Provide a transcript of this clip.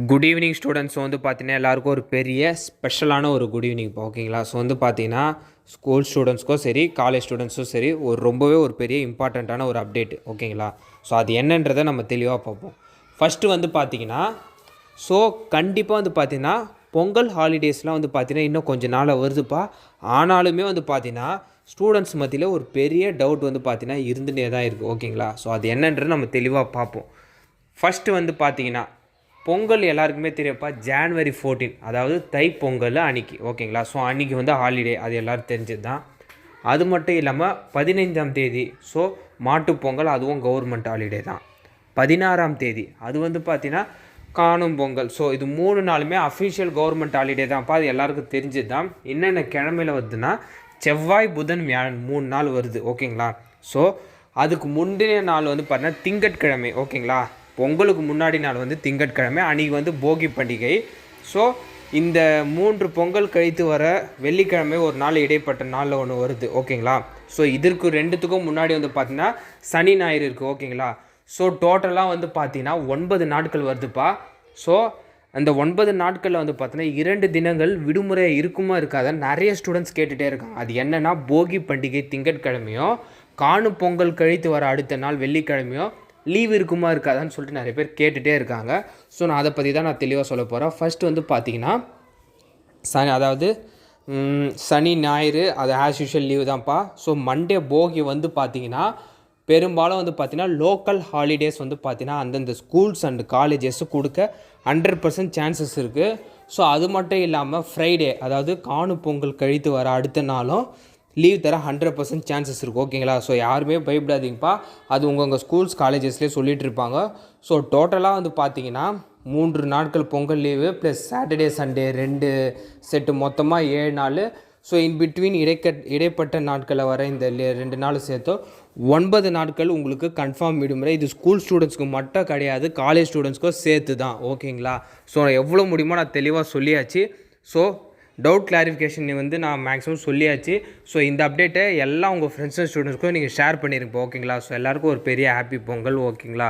Good evening students. வந்து பார்த்தீங்கன்னா எல்லாருக்கும் ஒரு பெரிய ஸ்பெஷலான ஒரு குட் ஈவினிங் இப்போ ஓகேங்களா. ஸோ வந்து பார்த்தீங்கன்னா ஸ்கூல் ஸ்டூடெண்ட்ஸ்க்கும் சரி காலேஜ் ஸ்டூடெண்ட்ஸும் சரி ரொம்பவே ஒரு பெரிய இம்பார்ட்டண்ட்டான ஒரு அப்டேட் ஓகேங்களா. ஸோ அது என்னன்றதை நம்ம தெளிவாக பார்ப்போம். ஃபஸ்ட்டு வந்து பார்த்தீங்கன்னா ஸோ கண்டிப்பாக வந்து பார்த்தீங்கன்னா பொங்கல் ஹாலிடேஸ்லாம் வந்து பார்த்தீங்கன்னா இன்னும் கொஞ்சம் நாள் வருதுப்பா. ஆனாலுமே வந்து பார்த்தீங்கன்னா ஸ்டூடெண்ட்ஸ் மத்தியில் ஒரு பெரிய டவுட் வந்து பார்த்தீங்கன்னா இருந்துகிட்டே தான் இருக்குது ஓகேங்களா. ஸோ அது என்னன்றது நம்ம தெளிவாக பார்ப்போம். ஃபஸ்ட்டு வந்து பார்த்தீங்கன்னா பொங்கல் எல்லாருக்குமே தெரியும்ப்பா. ஜான்வரி 14 அதாவது தை பொங்கல் அன்றைக்கி ஓகேங்களா. ஸோ அன்றைக்கி வந்து ஹாலிடே, அது எல்லோரும் தெரிஞ்சது தான். அது மட்டும் இல்லாமல் 15ஆம் தேதி ஸோ மாட்டுப்பொங்கல், அதுவும் கவர்மெண்ட் ஹாலிடே தான். 16ஆம் தேதி அது வந்து பார்த்திங்கன்னா காணும் பொங்கல். ஸோ இது 3 நாளுமே அஃபிஷியல் கவர்மெண்ட் ஹாலிடே தான்ப்பா. அது எல்லாருக்கும் தெரிஞ்சது தான். என்னென்ன கிழமையில் வருதுன்னா செவ்வாய் புதன் வியாழன் 3 நாள் வருது ஓகேங்களா. ஸோ அதுக்கு முந்தின நாள் வந்து பார்த்தீங்கன்னா திங்கட்கிழமை ஓகேங்களா. பொங்கலுக்கு முன்னாடி நாள் வந்து திங்கட்கிழமை, அன்றைக்கி வந்து போகி பண்டிகை. ஸோ இந்த 3 பொங்கல் கழித்து வர வெள்ளிக்கிழமை ஒரு நாள் இடைப்பட்ட நாளில் ஒன்று வருது ஓகேங்களா. ஸோ இதற்கு 2த்துக்கும் முன்னாடி வந்து பார்த்திங்கன்னா சனி ஞாயிறு இருக்குது ஓகேங்களா. ஸோ டோட்டலாக வந்து பார்த்திங்கன்னா 9 நாட்கள் வருதுப்பா. ஸோ அந்த 9 நாட்களில் வந்து பார்த்தீங்கன்னா 2 தினங்கள் விடுமுறை இருக்குமா இருக்காதுன்னு நிறைய ஸ்டூடெண்ட்ஸ் கேட்டுகிட்டே இருக்காங்க. அது என்னென்னா போகி பண்டிகை திங்கட்கிழமையும் காணும் பொங்கல் கழித்து வர அடுத்த நாள் வெள்ளிக்கிழமையும் லீவ் இருக்குமா இருக்காதான்னு சொல்லிட்டு நிறைய பேர் கேட்டுகிட்டே இருக்காங்க. ஸோ நான் அதை பற்றி தான் நான் தெளிவாக சொல்ல போகிறேன். ஃபஸ்ட்டு வந்து பார்த்திங்கன்னா அதாவது சனி ஞாயிறு அது ஆஸ் யூஷுவல் லீவு தான்ப்பா. ஸோ மண்டே போகி வந்து பார்த்திங்கன்னா பெரும்பாலும் வந்து பார்த்திங்கன்னா லோக்கல் ஹாலிடேஸ் வந்து பார்த்திங்கன்னா அந்தந்த ஸ்கூல்ஸ் அண்ட் காலேஜஸ் கொடுக்க 100% சான்சஸ் இருக்குது. ஸோ அது மட்டும் இல்லாமல் ஃப்ரைடே அதாவது காணும் பொங்கல் கழித்து வர அடுத்த நாளும் லீவ் தர 100% சான்சஸ் இருக்குது ஓகேங்களா. ஸோ யாருமே பயப்படாதீங்கப்பா. அது உங்கள் ஸ்கூல்ஸ் காலேஜஸ்லேயே சொல்லிகிட்டு இருப்பாங்க. ஸோ டோட்டலாக வந்து பார்த்தீங்கன்னா 3 நாட்கள் Pongal leave plus Saturday Sunday 2 set மொத்தமாக 7 நாள். ஸோ இன் பிட்வீன் இடைப்பட்ட நாட்களில் வர இந்த 2 நாள் சேர்த்தோ 9 நாட்கள் உங்களுக்கு கன்ஃபார்ம் விடுமுறை. இது ஸ்கூல் ஸ்டூடெண்ட்ஸ்க்கு மட்டும் கிடையாது, காலேஜ் ஸ்டூடெண்ட்ஸ்க்கும் சேர்த்து தான் ஓகேங்களா. ஸோ எவ்வளோ முடியுமோ நான் தெளிவாக சொல்லியாச்சு. ஸோ டவுட் கிளாரிஃபிகேஷன் வந்து நான் மேக்ஸிமம் சொல்லியாச்சு. ஸோ இந்த அப்டேட்டை எல்லாம் உங்கள் ஃப்ரெண்ட்ஸ் அண்ட் ஸ்டூடெண்ட்ஸ்க்கும் நீங்கள் ஷேர் பண்ணியிருப்போம் ஓகேங்களா. ஸோ எல்லாேருக்கும் ஒரு பெரிய ஹாப்பி பொங்கல் ஓகேங்களா.